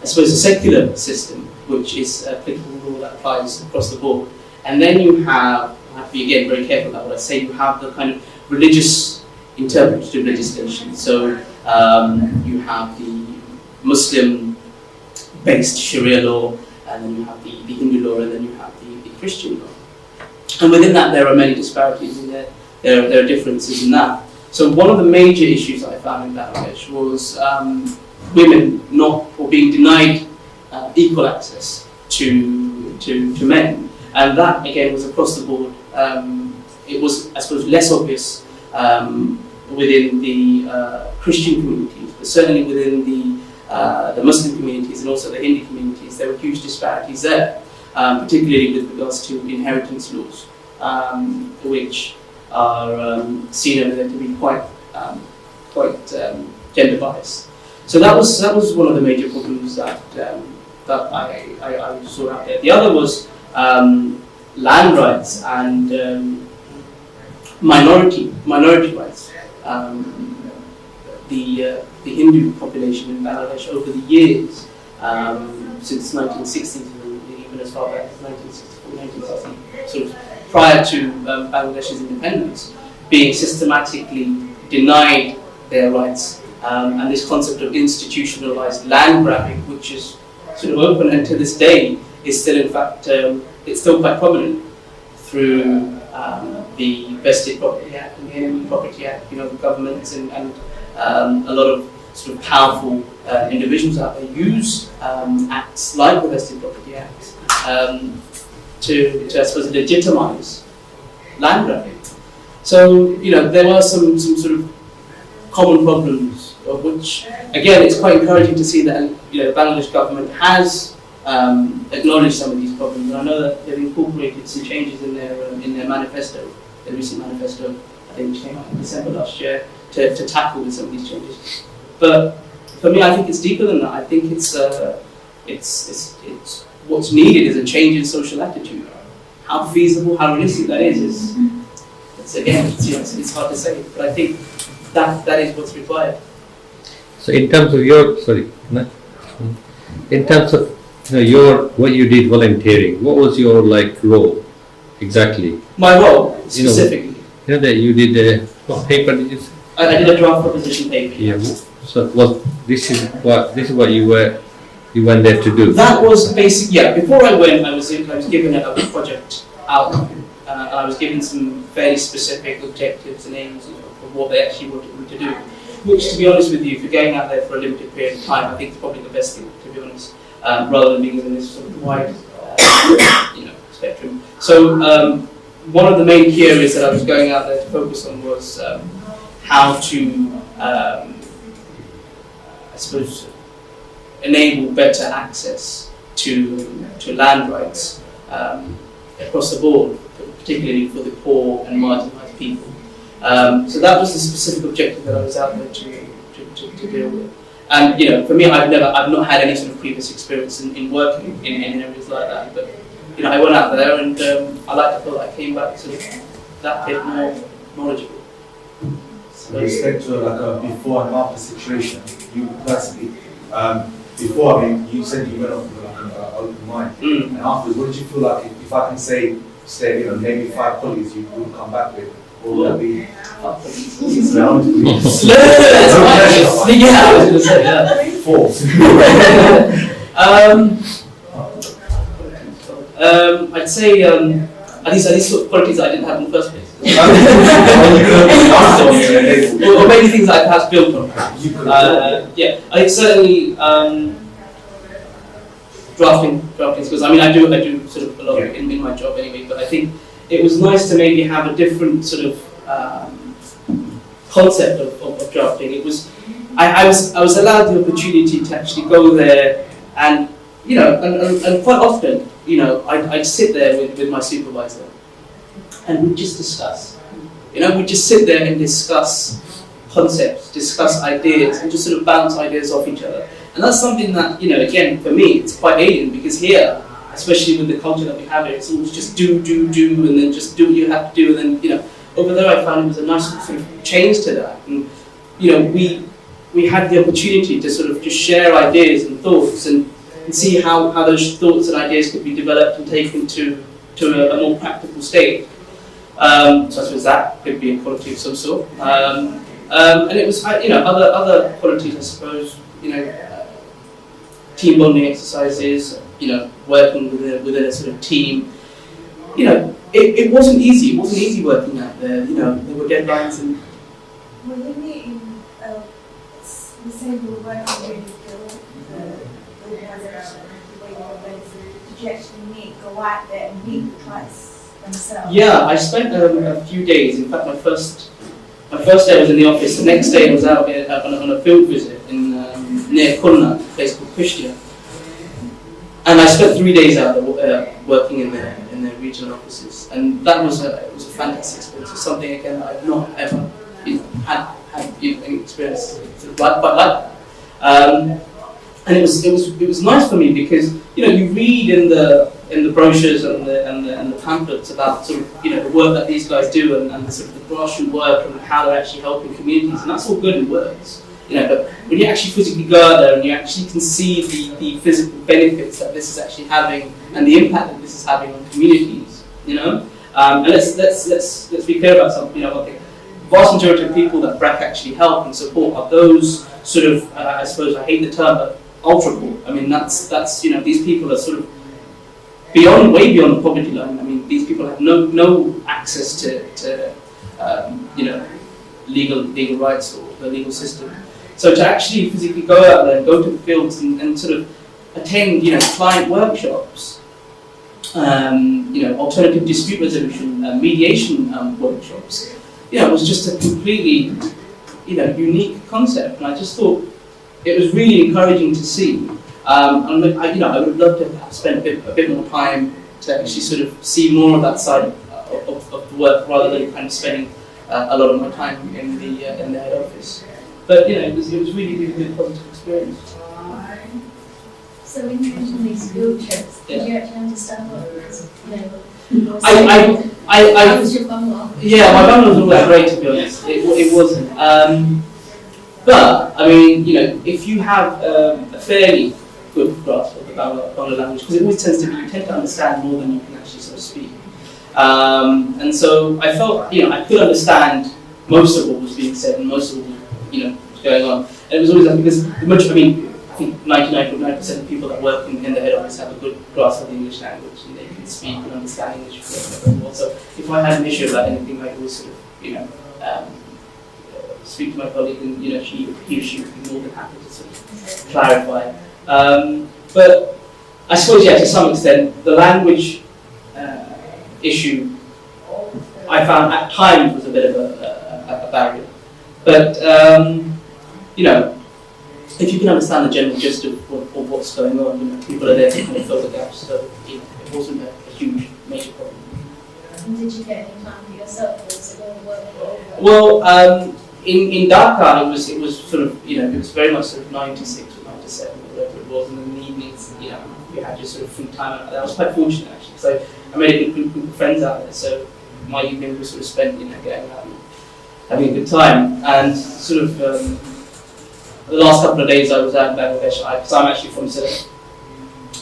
Speaker 3: secular system, which is applicable law that applies across the board, and then you have to be again very careful about what I say. You have the kind of religious interpretative legislation. So you have the Muslim-based Sharia law, and then you have the Hindu law, and then you have the Christian law. And within that, there are many disparities in there. There are differences in that. So one of the major issues I found in Bangladesh was women being denied equal access to men, and that again was across the board it was, I suppose, less obvious within the Christian communities, but certainly within the Muslim communities and also the Hindu communities, there were huge disparities there, particularly with regards to inheritance laws, which are seen over there to be quite gender biased. So that was one of the major problems that I saw out there. The other was land rights and minority rights. The Hindu population in Bangladesh over the years, since 1960s and even as far back as 1964, 1960, sort of prior to Bangladesh's independence, being systematically denied their rights. And this concept of institutionalized land grabbing, which is sort of open and to this day is still, in fact, it's still quite prominent through the Vested Property Act and the Enemy Property Act. You know, the governments and a lot of sort of powerful individuals out there use acts like the Vested Property Act to I suppose, legitimize land grabbing. So, you know, there are some sort of common problems, of which, again, it's quite encouraging to see that, you know, the Bangladesh government has acknowledged some of these problems. And I know that they've incorporated some changes in their manifesto, their recent manifesto, I think, which came out in December last year, to tackle with some of these changes. But for me, I think it's deeper than that. I think it's what's needed is a change in social attitude. How feasible, how realistic that is it's hard to say. But I think that is what's required.
Speaker 5: So in terms of in terms of what you did volunteering, what was your role exactly?
Speaker 3: My role specifically.
Speaker 5: You know that you did what paper did you say?
Speaker 3: I did a draft proposition paper.
Speaker 5: Yeah. So this is what you went there to do?
Speaker 3: That was basic. Yeah. Before I went, I was given a project outline, and I was given some fairly specific objectives and aims of what they actually wanted me to do. Which, to be honest with you, if you're going out there for a limited period of time, I think it's probably the best thing, to be honest, rather than being in this sort of wide, spectrum. So one of the main key areas that I was going out there to focus on was how to, I suppose, enable better access to land rights across the board, particularly for the poor and marginalised people. So that was the specific objective that I was out there to deal with. And for me, I've not had any sort of previous experience in working in areas like that. But I went out there, and I like to feel like I came back sort of that bit more knowledgeable.
Speaker 4: With respect to a before and after situation, you personally, before, you said you went off with an open mind, and afterwards, what did you feel like, if I can say, maybe 5 colleagues you would come back with? What would that be?
Speaker 3: Yeah, I was going to say, yeah.
Speaker 4: 4.
Speaker 3: I'd say at least sort of qualities that I didn't have in the first place. Or maybe things that I perhaps built on. Yeah, I think certainly drafting skills. I mean, I do sort of a lot in my job anyway, but I think it was nice to maybe have a different sort of concept of drafting. It was I was allowed the opportunity to actually go there, and and quite often I'd sit there with my supervisor, and we'd just discuss. We'd just sit there and discuss concepts, discuss ideas, and just sort of bounce ideas off each other. And that's something that again for me it's quite alien, because here, especially with the culture that we have here, it's always just do, and then just do what you have to do, and then over there I found it was a nice sort of change to that. And we had the opportunity to sort of just share ideas and thoughts and see how those thoughts and ideas could be developed and taken to a more practical state. So I suppose that could be a quality of some sort. And it was other qualities, I suppose, team bonding exercises, working within a sort of team. It wasn't easy. It wasn't easy working out there. There were deadlines and.
Speaker 6: Within the same we were working with the organisation, the way you were, did you actually go out there and meet the clients themselves?
Speaker 3: Yeah, I spent a few days. In fact, my first day was in the office. The next day I was out on a field visit in near Khulna, a place called Kushtia. And I spent 3 days out there working in the regional offices, and that was it was a fantastic experience. It's something again that I've not ever had any experience quite like that. And it was nice for me because you read in the brochures and the pamphlets about sort of the work that these guys do and the sort of the grassroots work and how they're actually helping communities, and that's all good in words. But when you actually physically go out there and you actually can see the physical benefits that this is actually having and the impact that this is having on communities, and let's be clear about something. I think the vast majority of people that BRAC actually help and support are those sort of I suppose I hate the term, but ultra poor. I mean that's these people are sort of way beyond the poverty line. I mean these people have no access to legal rights or the legal system. So to actually physically go out there and go to the fields and sort of attend, client workshops, alternative dispute resolution, mediation workshops, it was just a completely, unique concept. And I just thought it was really encouraging to see. And I would love to have spent a bit more time to actually sort of see more of that side of the work rather than kind of spending a lot of my time in the head office. But it was really positive experience.
Speaker 6: So when you went on these field trips, did you actually understand what how was your bungalow?
Speaker 3: Yeah, my bungalow was all that great, to be honest. It wasn't. But I mean, if you have a fairly good grasp of the Bangla language, because it always tends to be, you tend to understand more than you can actually sort of speak. And so I felt, I could understand most of what was being said and most of what was going on. And it was always like, because I think 99.9% of people that work in the head office have a good grasp of the English language and they can speak and understand English very well. So if I had an issue about anything, I could always sort of, speak to my colleague and he or she would be more than happy to sort of clarify. But I suppose, to some extent, the language issue I found at times was a bit of a barrier. But, if you can understand the general gist of what's going on, people are there to kind of fill the gaps, so it wasn't a huge, major problem.
Speaker 6: And did you get any time for yourself, or was it all work?
Speaker 3: Well, in Dhaka, it was sort of, it was very much sort of 9 to 6 or 9 to 7, or whatever it was, and in the evenings, you had your sort of free time out there. I was quite fortunate, actually, so I made a good group of friends out there, so my evening was sort of spent, going out and having a good time. And sort of, the last couple of days I was out in Bangladesh, because I'm actually from Sylhet,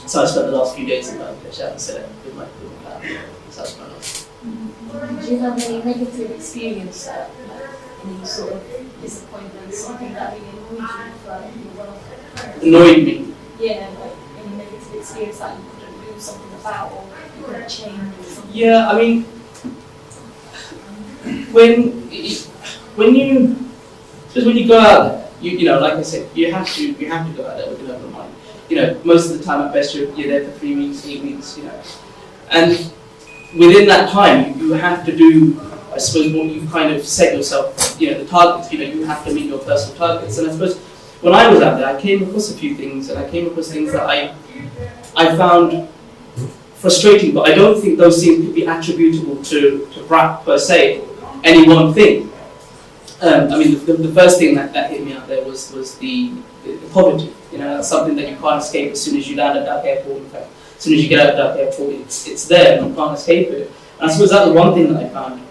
Speaker 3: so I spent the last few days in Bangladesh out in Sylhet with my family, so that's my last.
Speaker 6: Did you have any negative experience, any sort of disappointment, something that really annoyed you throughout your work?
Speaker 3: Annoyed me?
Speaker 6: Yeah, like any negative experience that you couldn't do something about or you couldn't change or something?
Speaker 3: Yeah, I mean, when you go out there, like I said, you have to go out there with an open mind. Most of the time at best you're there for 3 weeks, 8 weeks, and within that time you have to do, I suppose, what you've kind of set yourself, the targets. You have to meet your personal targets. And I suppose when I was out there, I came across a few things, and I came across things that I found frustrating, but I don't think those things could be attributable to BRAC per se, any one thing. The first thing that hit me out there was the poverty. That's something that you can't escape as soon as you land at Dhaka Airport. In fact, as soon as you get out of Dhaka Airport, it's there, and you can't escape it. And I suppose that was one thing that I found.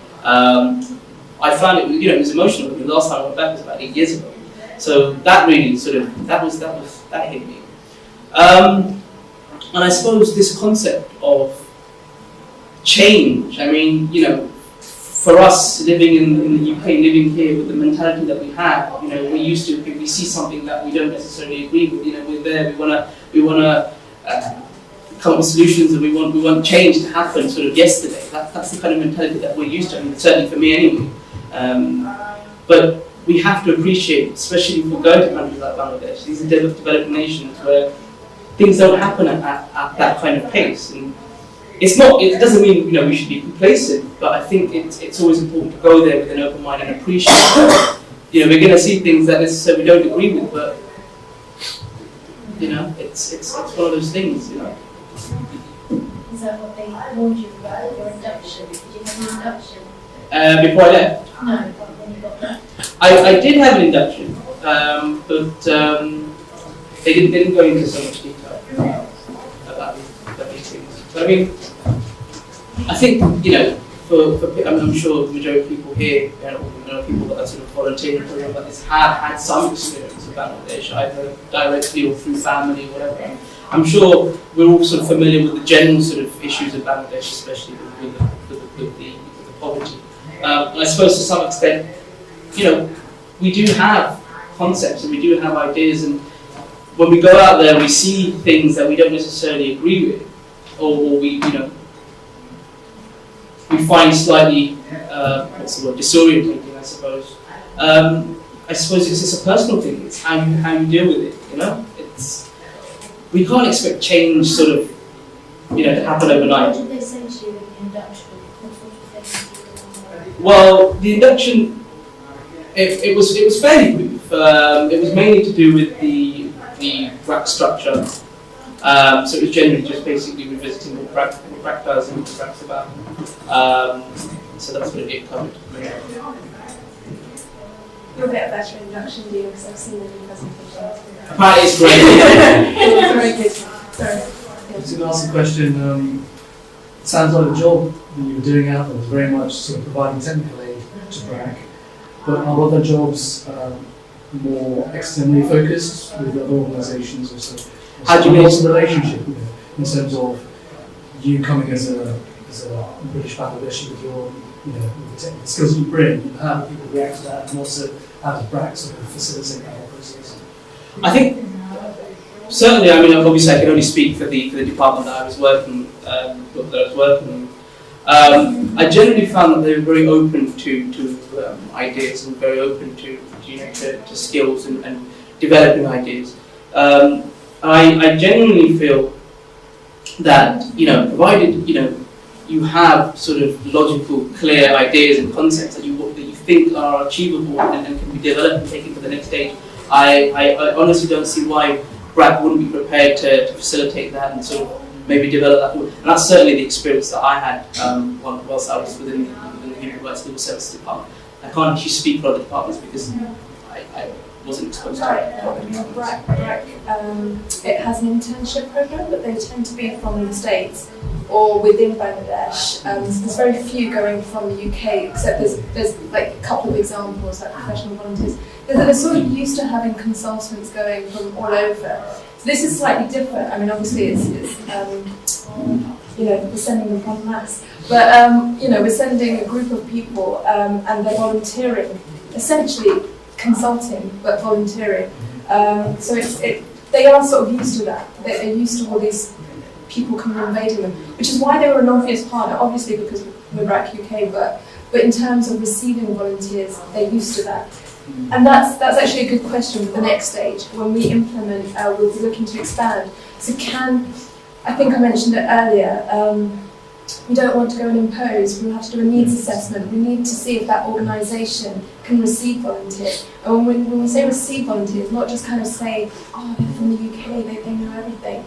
Speaker 3: I found it was emotional, because the last time I went back was about 8 years ago. So that really that hit me. And I suppose this concept of change, for us living in the UK, living here with the mentality that we have, if we see something that we don't necessarily agree with, we're there, we wanna come up with solutions, and we want change to happen sort of yesterday. That's the kind of mentality that we're used to, certainly for me anyway. But we have to appreciate, especially if we go to countries like Bangladesh, these are developing nations where things don't happen at that kind of pace. And it's not. It doesn't mean we should be complacent, but I think it's always important to go there with an open mind and appreciate. We're going to see things that necessarily we don't agree with, but it's one of those things.
Speaker 6: Is that what they warned you about your induction? Did you have an induction?
Speaker 3: Before I left,
Speaker 6: No, when you got there.
Speaker 3: I did have an induction, but they didn't go into so much detail about these things. But I mean, I think I'm sure the majority of people here, people that are sort of volunteering for like this have had some experience of Bangladesh, either directly or through family or whatever. I'm sure we're all sort of familiar with the general sort of issues of Bangladesh, especially with the poverty. And I suppose to some extent, we do have concepts and we do have ideas, and when we go out there, we see things that we don't necessarily agree with, or we find slightly disorientating, I suppose. I suppose it's just a personal thing. It's how you deal with it. We can't expect change sort of to happen overnight.
Speaker 6: What did they say to you in the induction? What sort of things did you learn?
Speaker 3: Well, the induction it was fairly brief. It was mainly to do with the BRAC structure. So it was generally just basically revisiting what BRAC does and what BRAC's about. So that's what it covered.
Speaker 1: You'll get a better induction, do you? Because I've seen the new presentations.
Speaker 3: Apparently it's great.
Speaker 1: It's very good. Sorry.
Speaker 7: I was going to ask a question. It sounds like the job that you were doing out there was very much sort of providing technical aid to BRAC, but are other jobs more externally focused with other organisations or so?
Speaker 3: How do you mean?
Speaker 7: What's the relationship with it in terms of you coming as a British Bangladeshi with your with the technical skills you bring, how do people react to that, and also how does BRAC sort of facilitate that whole process?
Speaker 3: I think certainly. I mean, obviously, I can only speak for the department that I was working in. I generally found that they were very open to ideas and very open to skills and developing ideas. I genuinely feel that provided you have sort of logical, clear ideas and concepts that you think are achievable and can be developed and taken to the next stage. I honestly don't see why BRAC wouldn't be prepared to facilitate that and sort of maybe develop that forward. And that's certainly the experience that I had whilst I was within the Human Rights Legal Services Department. I can't actually speak for other departments because I wasn't exposed to it.
Speaker 1: BRAC, it has an internship program, but they tend to be from the States or within Bangladesh. So there's very few going from the UK, except there's like a couple of examples, like professional volunteers. They're sort of used to having consultants going from all over. So this is slightly different. I mean, obviously it's we're sending them en masse, but we're sending a group of people and they're volunteering, essentially consulting but volunteering. So they are sort of used to that. They're used to all these people coming and invading them, which is why they were an obvious partner. Obviously because we're BRAC UK, but in terms of receiving volunteers, they're used to that. And that's actually a good question for the next stage. When we implement, we'll be looking to expand. So I think I mentioned it earlier, we don't want to go and impose, we have to do a needs assessment. We need to see if that organisation can receive volunteers. And when we say receive volunteers, not just kind of say, oh, they're from the UK, they know everything,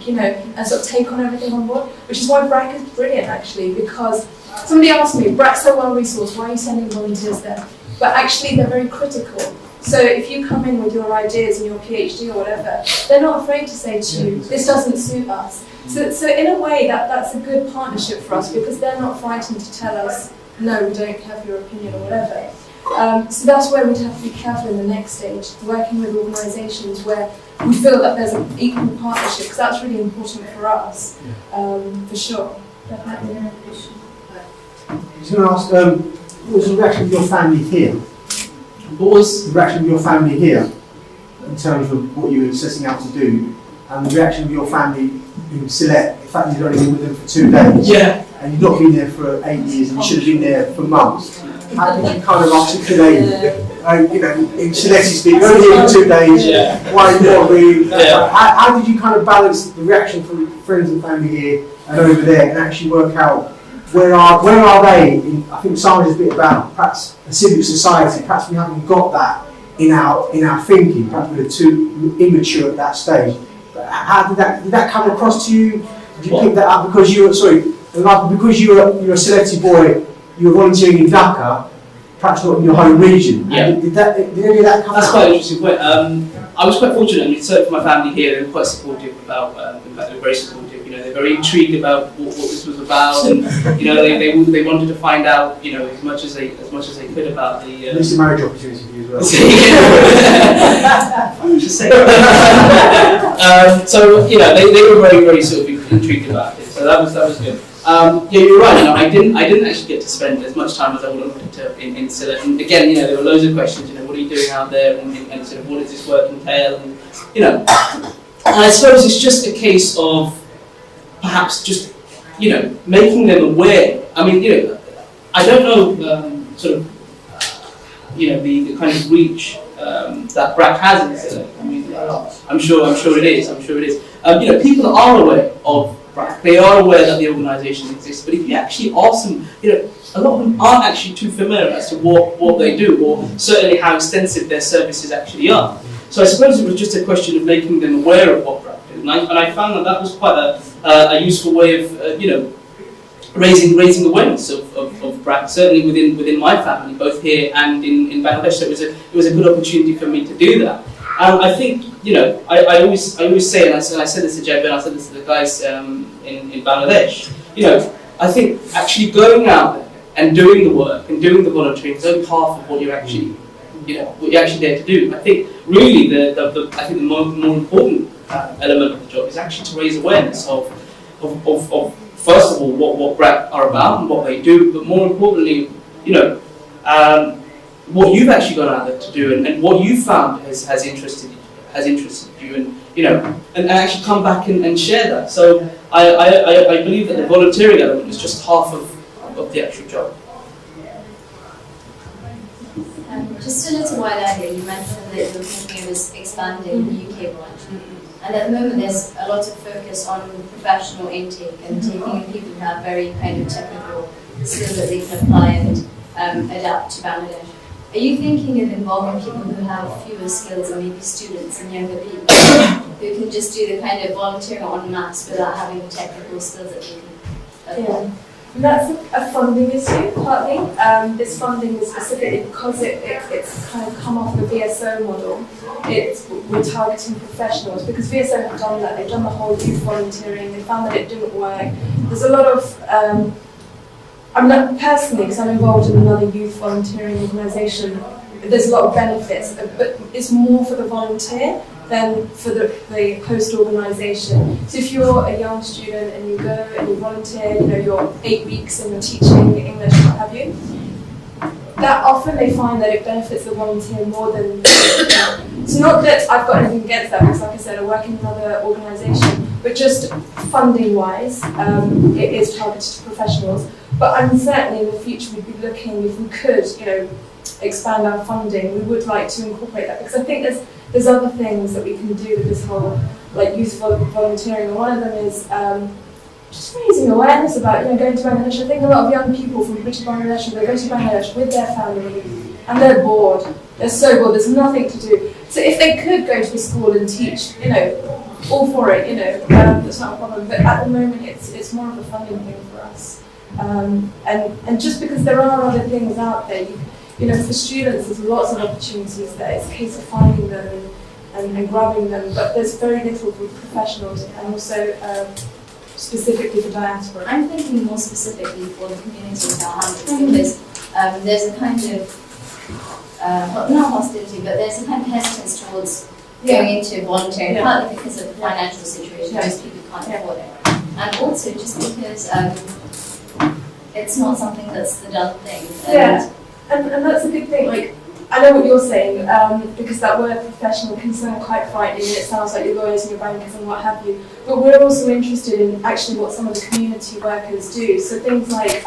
Speaker 1: and sort of take on everything on board, which is why BRAC is brilliant actually, because somebody asked me, BRAC's so well resourced, why are you sending volunteers there? But actually they're very critical. So if you come in with your ideas and your PhD or whatever, they're not afraid to say to you, this doesn't suit us. So in a way, that's a good partnership for us because they're not frightened to tell us, no, we don't have your opinion or whatever. So that's where we'd have to be careful in the next stage, working with organisations where we feel that there's an equal partnership, because that's really important for us, for sure. Definitely.
Speaker 8: I was going to ask, what was the reaction of your family here? What was the reaction of your family here in terms of what you were setting out to do, and the reaction of your family in Sylhet, the fact that you've only been with them for 2 days, and you've not been there for 8 years, and you should have been there for months? How did you kind of articulate, in Sylhet speak, you're only here for 2 days, why not we? How did you kind of balance the reaction from friends and family here and over there and actually work out where are they in, I think Sandra's a bit about perhaps a civic society, perhaps we haven't got that in our thinking, perhaps we're too immature at that stage. But how did that come across to you? Did you pick that up because you were a selected boy, you were volunteering in Dhaka, perhaps not in your home region?
Speaker 3: Yeah.
Speaker 8: Did any of that come
Speaker 3: That's
Speaker 8: out?
Speaker 3: quite an interesting point. I was quite fortunate. I mean, certainly for my family here, they were quite supportive about. In fact, they were very supportive. You know, they're very intrigued about what this was about, and you know, they wanted to find out, you know, as much as they could about the.
Speaker 8: It's a marriage opportunity for you as well.
Speaker 3: I'm just saying. So you know, they were very sort of intrigued about it. So that was good. Yeah, you're right. You know, I didn't actually get to spend as much time as I would have wanted to in Sylhet. And again, you know, there were loads of questions. You know, what are you doing out there, and sort of what does this work entail? And you know, and I suppose it's just a case of perhaps just, you know, making them aware. I mean, you know, I don't know sort of, you know, the kind of reach that BRAC has in Sylhet. I mean, I'm sure it is. You know, people are aware of BRAC. They are aware that the organisation exists. But if you actually ask them, you know, a lot of them aren't actually too familiar as to what they do, or certainly how extensive their services actually are. So I suppose it was just a question of making them aware of what BRAC is. And I found that was quite a useful way of, you know, raising awareness of BRAC, certainly within my family, both here and in Bangladesh. So it was a good opportunity for me to do that. I think, you know, I always say, and I said this to Jebi, and I said this to the guys in Bangladesh, you know, I think actually going out there and doing the work and doing the volunteering is only half of what you're actually, you know, what you're actually there to do. I think really the more important element of the job is actually to raise awareness of first of all what BRAC are about and what they do, but more importantly, you know, what you've actually gone out there to do and what you found has interested you, and you know, and actually come back and share that. So I believe that the volunteering element is just half of the actual job.
Speaker 6: Just a little while earlier, you mentioned that you were thinking of expanding the UK branch. And at the moment, there's a lot of focus on professional intake and taking in people who have very kind of technical skills that they can apply and adapt to Bangladesh. Are you thinking of involving people who have fewer skills, and maybe students and younger people who can just do the kind of volunteering en masse without having the technical skills that they can apply?
Speaker 1: And that's a funding issue, partly. This funding is specifically because it's kind of come off the VSO model. We're targeting professionals because VSO have done that. They've done the whole youth volunteering. They found that it didn't work. There's a lot of, I'm not personally, because I'm involved in another youth volunteering organisation, there's a lot of benefits, but it's more for the volunteer than for the host organisation. So if you're a young student and you go and you volunteer, you know, you're 8 weeks and you're teaching English, what have you, that often they find that it benefits the volunteer more than so not that I've got anything against that, because like I said, I work in another organisation, but just funding wise, it is targeted to professionals. But I'm certainly in the future we'd be looking, if we could, you know, expand our funding, we would like to incorporate that, because I think there's other things that we can do with this whole like youth volunteering, and one of them is just raising awareness about, you know, going to Bangladesh. I think a lot of young people from British Bangladesh, they go to Bangladesh with their family and they're bored. They're so bored, there's nothing to do. So if they could go to a school and teach, you know, all for it, you know, that's not a problem. But at the moment it's more of a funding thing for us. And just because there are other things out there, you know, for students, there's lots of opportunities there. It's a case of finding them and grabbing them, but there's very little for professionals and also specifically for diaspora.
Speaker 6: I'm thinking more specifically for the community in our because there's a kind of, not hostility, but there's a kind of hesitance towards going into volunteering, partly because of the financial situation, most people can't afford it. And also just because it's not something that's the done thing.
Speaker 1: And that's a good thing. Like, I know what you're saying, because that word professional can sound quite frightening, and it sounds like your lawyers and your bankers and what have you. But we're also interested in actually what some of the community workers do. So things like